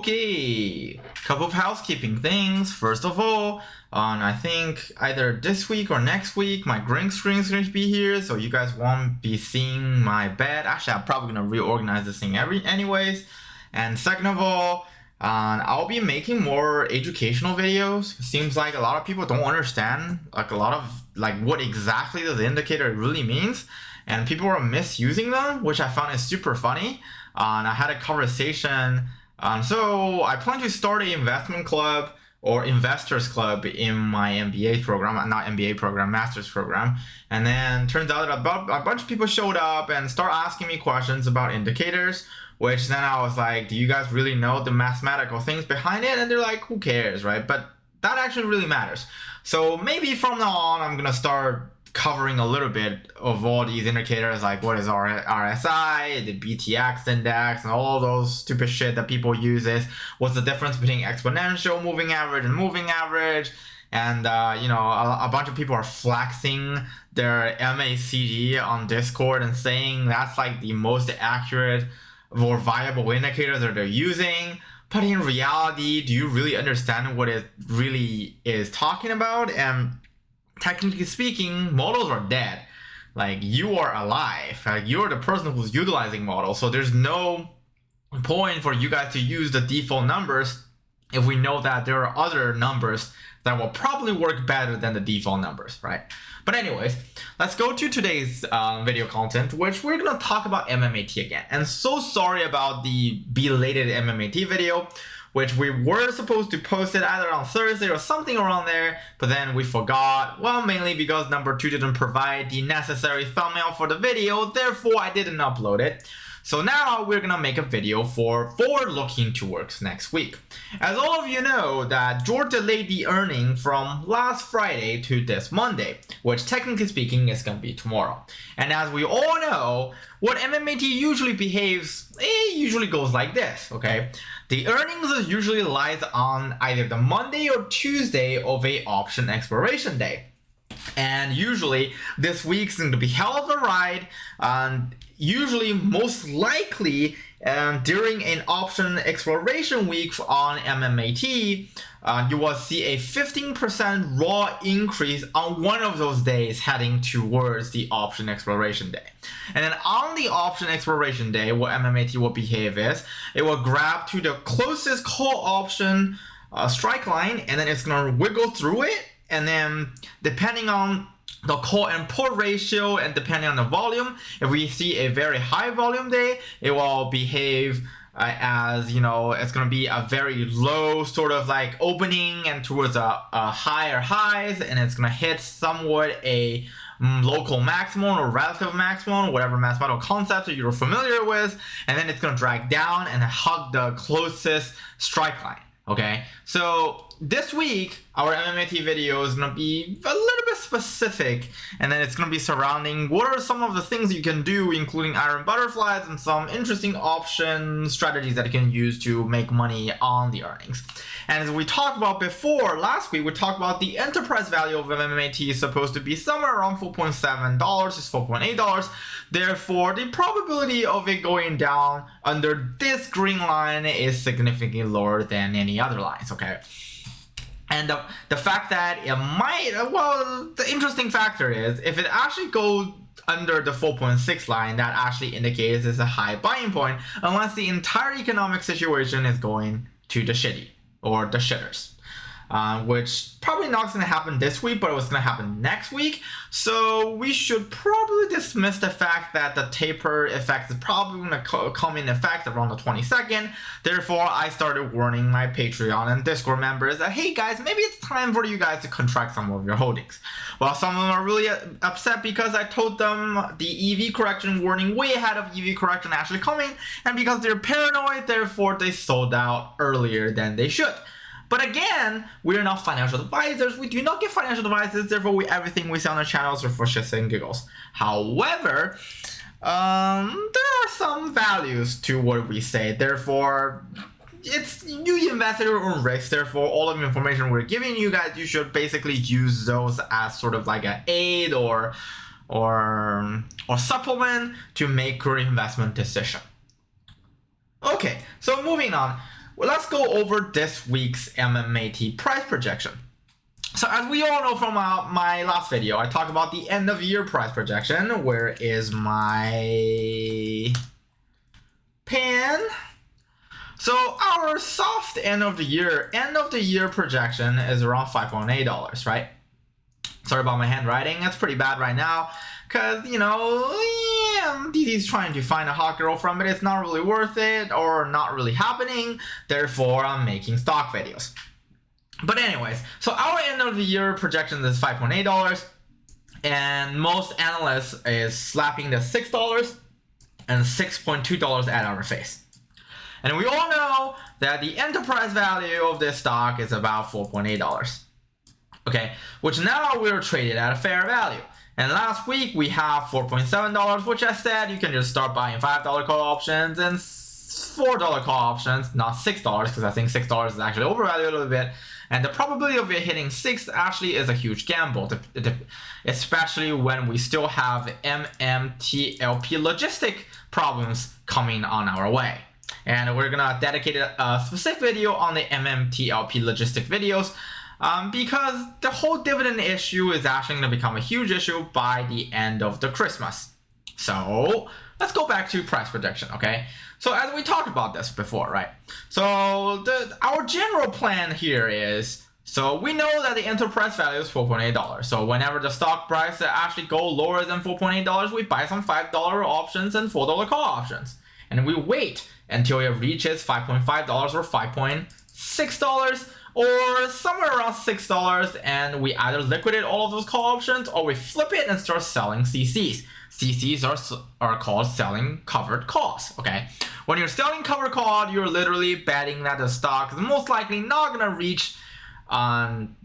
Okay, couple of housekeeping things. First of all, I think either this week or next week, my green screen is going to be here, so you guys won't be seeing my bed. Actually, I'm probably going to reorganize this thing anyways. And second of all, I'll be making more educational videos. It seems like a lot of people don't understand what exactly the indicator really means, and people are misusing them, which I found is super funny. And I had a conversation. So I plan to start an investment club or investors club in my MBA program, not MBA program, master's program. And then turns out that a bunch of people showed up and start asking me questions about indicators, which then I was like, do you guys really know the mathematical things behind it? And they're like, who cares, right? But that actually really matters. So maybe from now on, I'm gonna start covering a little bit of all these indicators, like what is RSI, the BTX index, and all those stupid shit that people uses. What's the difference between exponential moving average and moving average? And a bunch of people are flexing their MACD on Discord and saying that's like the most accurate or viable indicator that they're using. But in reality, do you really understand what it really is talking about? And technically speaking, models are dead. Like, you are alive. Like, you're the person who's utilizing models. So there's no point for you guys to use the default numbers if we know that there are other numbers that will probably work better than the default numbers, right? But anyways, let's go to today's video content, which we're gonna talk about MMAT again. And so sorry about the belated MMAT video, which we were supposed to post it either on Thursday or something around there, but then we forgot. Well, mainly because number 2 didn't provide the necessary thumbnail for the video, therefore I didn't upload it. So now we're gonna make a video for forward-looking towards next week. As all of you know, that George delayed the earning from last Friday to this Monday, which technically speaking is gonna be tomorrow. And as we all know, what MMAT usually behaves, it usually goes like this, okay? The earnings usually lies on either the Monday or Tuesday of a option expiration day. And usually this week's going to be hell of a ride, and usually most likely during an option exploration week on MMAT, you will see a 15% raw increase on one of those days heading towards the option exploration day. And then on the option exploration day, what MMAT will behave is, it will grab to the closest call option strike line, and then it's going to wiggle through it. And then depending on the call and put ratio and depending on the volume, if we see a very high volume day, it will behave as, it's going to be a very low sort of like opening and towards a higher highs, and it's going to hit somewhat a local maximum or relative maximum, whatever mathematical concept that you're familiar with, and then it's going to drag down and hug the closest strike line. Okay, so this week, our MMAT video is going to be a little bit specific, and then it's going to be surrounding what are some of the things you can do, including iron butterflies and some interesting option strategies that you can use to make money on the earnings. And as we talked about before, last week, we talked about the enterprise value of MMAT is supposed to be somewhere around $4.7 to $4.8. Therefore, the probability of it going down under this green line is significantly lower than any other lines, okay? And the fact that it might, the interesting factor is, if it actually goes under the 4.6 line, that actually indicates it's a high buying point, unless the entire economic situation is going to the shitty, or the shitters. Which probably not going to happen this week, but it was going to happen next week. So we should probably dismiss the fact that the taper effect is probably going to come in effect around the 22nd. Therefore, I started warning my Patreon and Discord members that, hey guys, maybe it's time for you guys to contract some of your holdings. Well, some of them are really upset because I told them the EV correction warning way ahead of EV correction actually coming, and because they're paranoid, therefore they sold out earlier than they should. But again, we are not financial advisors. We do not get financial advices. Therefore, everything we say on our channels are for shits and giggles. However, there are some values to what we say. Therefore, it's you invest at your own risk. Therefore, all of the information we're giving you guys, you should basically use those as sort of like an aid or supplement to make your investment decision. Okay, so moving on. well, let's go over this week's MMAT price projection. So as we all know from my last video, I talked about the end of year price projection. Where is my pen? So our soft end of the year projection is around $5.8, right? Sorry about my handwriting. It's pretty bad right now because, you know, DD's trying to find a hot girl from it. It's not really worth it or not really happening. Therefore, I'm making stock videos. But anyways, so our end of the year projection is $5.8, and most analysts is slapping the $6 and $6.2 at our face. And we all know that the enterprise value of this stock is about $4.8. Okay, which now we're traded at a fair value. And last week we have $4.7, which I said you can just start buying $5 call options and $4 call options, not $6, because I think $6 is actually overvalued a little bit. And the probability of it hitting 6 actually is a huge gamble, especially when we still have MMTLP logistic problems coming on our way. And we're gonna dedicate a specific video on the MMTLP logistic videos because the whole dividend issue is actually gonna become a huge issue by the end of the Christmas. So let's go back to price prediction, okay? So as we talked about this before, right? So our general plan here is, so we know that the enterprise value is $4.8. So whenever the stock price actually go lower than $4.8, we buy some $5 options and $4 call options. And we wait until it reaches $5.5 or $5.6 or somewhere around $6, and we either liquidate all of those call options or we flip it and start selling CCs. CCs are called selling covered calls, okay? When you're selling covered call, you're literally betting that the stock is most likely not gonna reach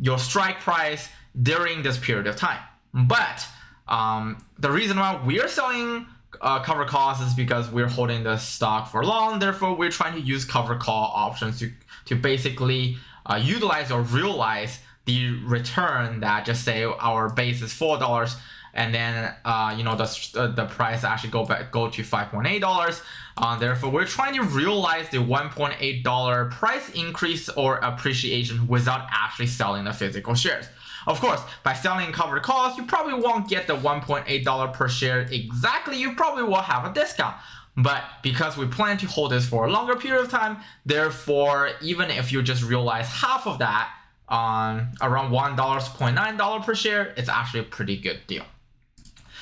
your strike price during this period of time. But the reason why we're selling cover calls is because we're holding the stock for long. Therefore, we're trying to use cover call options to basically utilize or realize the return that, just say our base is $4 and then you know, the price actually go to $5.8. Therefore, we're trying to realize the $1.8 price increase or appreciation without actually selling the physical shares. Of course, by selling covered calls, you probably won't get the $1.8 per share exactly. You probably will have a discount. But because we plan to hold this for a longer period of time, therefore, even if you just realize half of that on around $1.9 per share, it's actually a pretty good deal.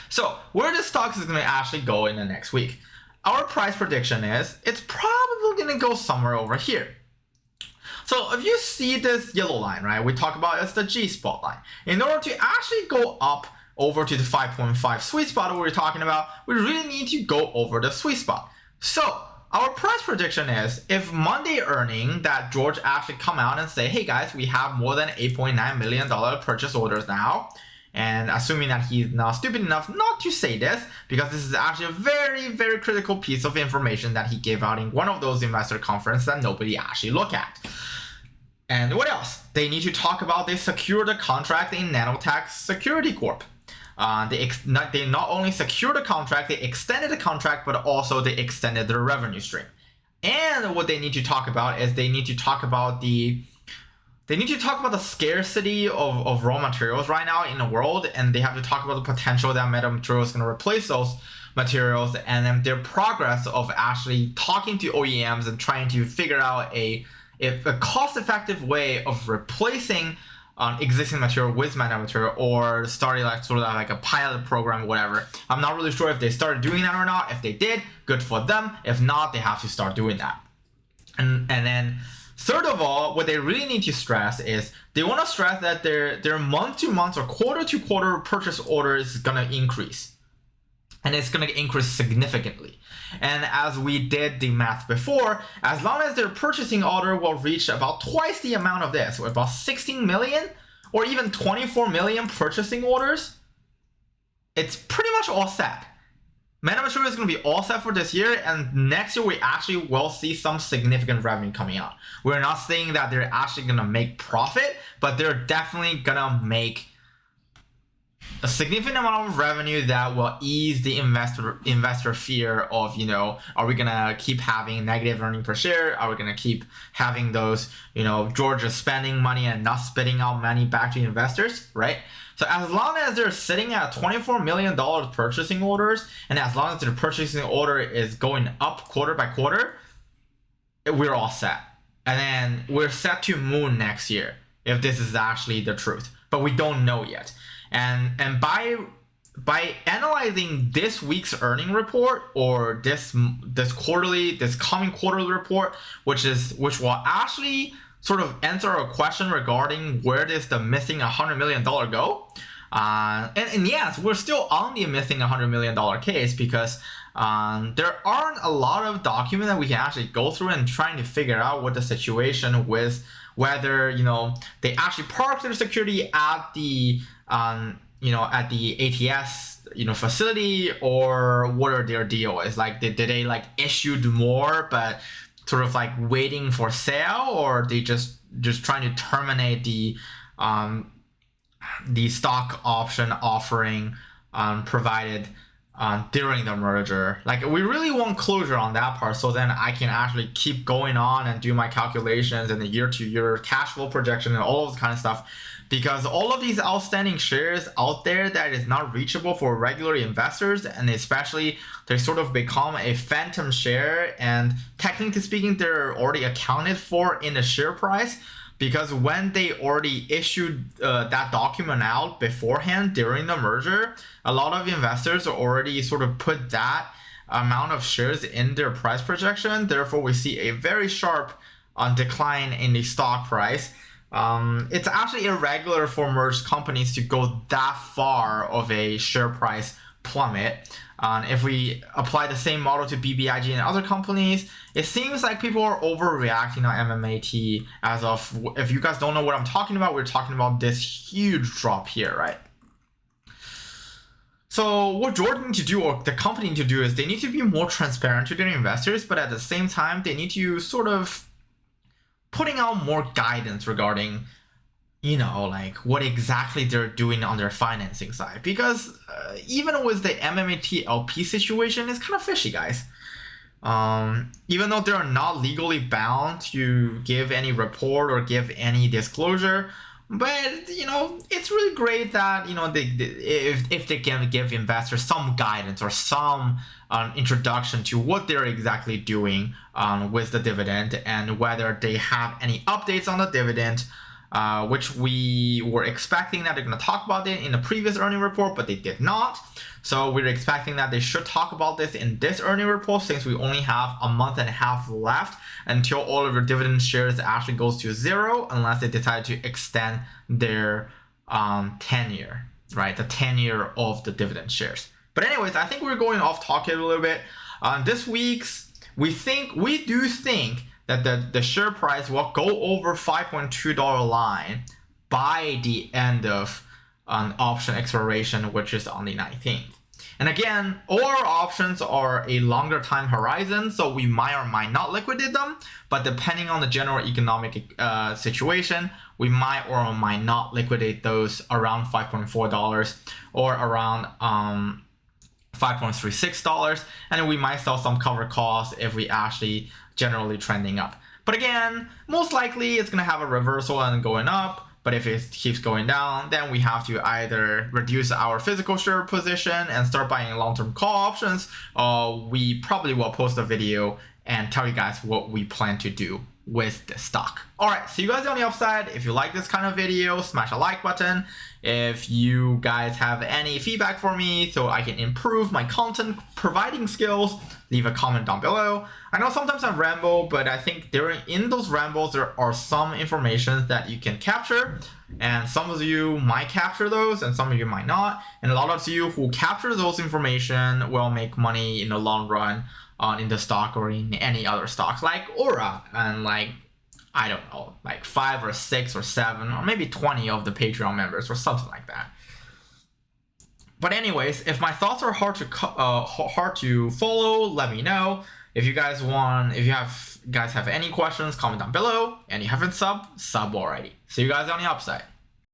So where the stock is going to actually go in the next week? Our price prediction is it's probably going to go somewhere over here. So if you see this yellow line, right, we talk about it's the G-spot line. In order to actually go up over to the 5.5 sweet spot that we're talking about, we really need to go over the sweet spot. So our price prediction is, if Monday earning that George actually come out and say, hey guys, we have more than $8.9 million purchase orders now, and assuming that he's not stupid enough not to say this, because this is actually a very, very critical piece of information that he gave out in one of those investor conferences that nobody actually looked at. And what else? They need to talk about they secured a contract in Nanotech Security Corp. They not only secured a contract, they extended the contract, but also they extended their revenue stream. And what they need to talk about is they need to talk about the scarcity of raw materials right now in the world, and they have to talk about the potential that metamaterials is going to replace those materials, and then their progress of actually talking to OEMs and trying to figure out a cost-effective way of replacing existing material with metamaterial, or starting like a pilot program, whatever. I'm not really sure if they started doing that or not. If they did, good for them. If not, they have to start doing that. And then third of all, what they really need to stress is they want to stress that their month-to-month or quarter-to-quarter purchase order is going to increase. And it's going to increase significantly. And as we did the math before, as long as their purchasing order will reach about twice the amount of this, or about 16 million or even 24 million purchasing orders, it's pretty much all set. MetaMaterial is going to be all set for this year, and next year we actually will see some significant revenue coming out. We're not saying that they're actually going to make profit, but they're definitely going to make a significant amount of revenue that will ease the investor fear of, are we gonna keep having negative earnings per share? Are we gonna keep having those, Georgia spending money and not spitting out money back to investors, right? So as long as they're sitting at $24 million purchasing orders, and as long as their purchasing order is going up quarter by quarter, we're all set. And then we're set to moon next year if this is actually the truth, but we don't know yet. And by analyzing this week's earning report, or this coming quarterly report, which will actually sort of answer a question regarding where does the missing $100 million go. And yes, we're still on the missing $100 million case, because there aren't a lot of documents that we can actually go through and trying to figure out what the situation with, whether they actually parked their security at the at the ATS facility, or what are their deal is. Like, did they like issued more but sort of like waiting for sale, or they just trying to terminate the stock option offering provided during the merger. Like, we really want closure on that part, so then I can actually keep going on and do my calculations and the year-to-year cash flow projection and all of this kind of stuff. Because all of these outstanding shares out there that is not reachable for regular investors, and especially they sort of become a phantom share, and technically speaking, they're already accounted for in the share price, because when they already issued that document out beforehand during the merger, a lot of investors already sort of put that amount of shares in their price projection. Therefore, we see a very sharp decline in the stock price. It's actually irregular for merged companies to go that far of a share price plummet. If we apply the same model to BBIG and other companies, it seems like people are overreacting on MMAT. As of, if you guys don't know what I'm talking about, we're talking about this huge drop here, right? So what Jordan need to do, or the company need to do, is they need to be more transparent to their investors, but at the same time, they need to sort of putting out more guidance regarding, like what exactly they're doing on their financing side. Because even with the MMAT LP situation, it's kind of fishy, guys. Even though they're not legally bound to give any report or give any disclosure, but it's really great that if they can give investors some guidance or some introduction to what they're exactly doing with the dividend, and whether they have any updates on the dividend, which we were expecting that they're going to talk about it in the previous earning report, but they did not. So we're expecting that they should talk about this in this earning report, since we only have a month and a half left until all of your dividend shares actually goes to zero, unless they decide to extend their tenure, right? The tenure of the dividend shares. But anyways, I think we're going off topic a little bit. This week's, we do think that the share price will go over $5.2 line by the end of an option expiration, which is on the 19th. And again, all our options are a longer time horizon, so we might or might not liquidate them, but depending on the general economic situation, we might or might not liquidate those around $5.4 or around $5.36, and then we might sell some cover costs if we actually generally trending up. But again, most likely it's going to have a reversal and going up. But if it keeps going down, then we have to either reduce our physical share position and start buying long-term call options, or we probably will post a video and tell you guys what we plan to do with the stock. Alright, see you guys on the upside. If you like this kind of video, smash a like button. If you guys have any feedback for me so I can improve my content providing skills, leave a comment down below. I know sometimes I ramble, but I think in those rambles there are some information that you can capture, and some of you might capture those and some of you might not, and a lot of you who capture those information will make money in the long run in the stock or in any other stocks like Aura and like, I don't know, like 5 or 6 or 7 or maybe 20 of the Patreon members or something like that. But anyways, if my thoughts are hard to follow, let me know. If you guys have any questions, comment down below. And you haven't sub already. See you guys on the upside.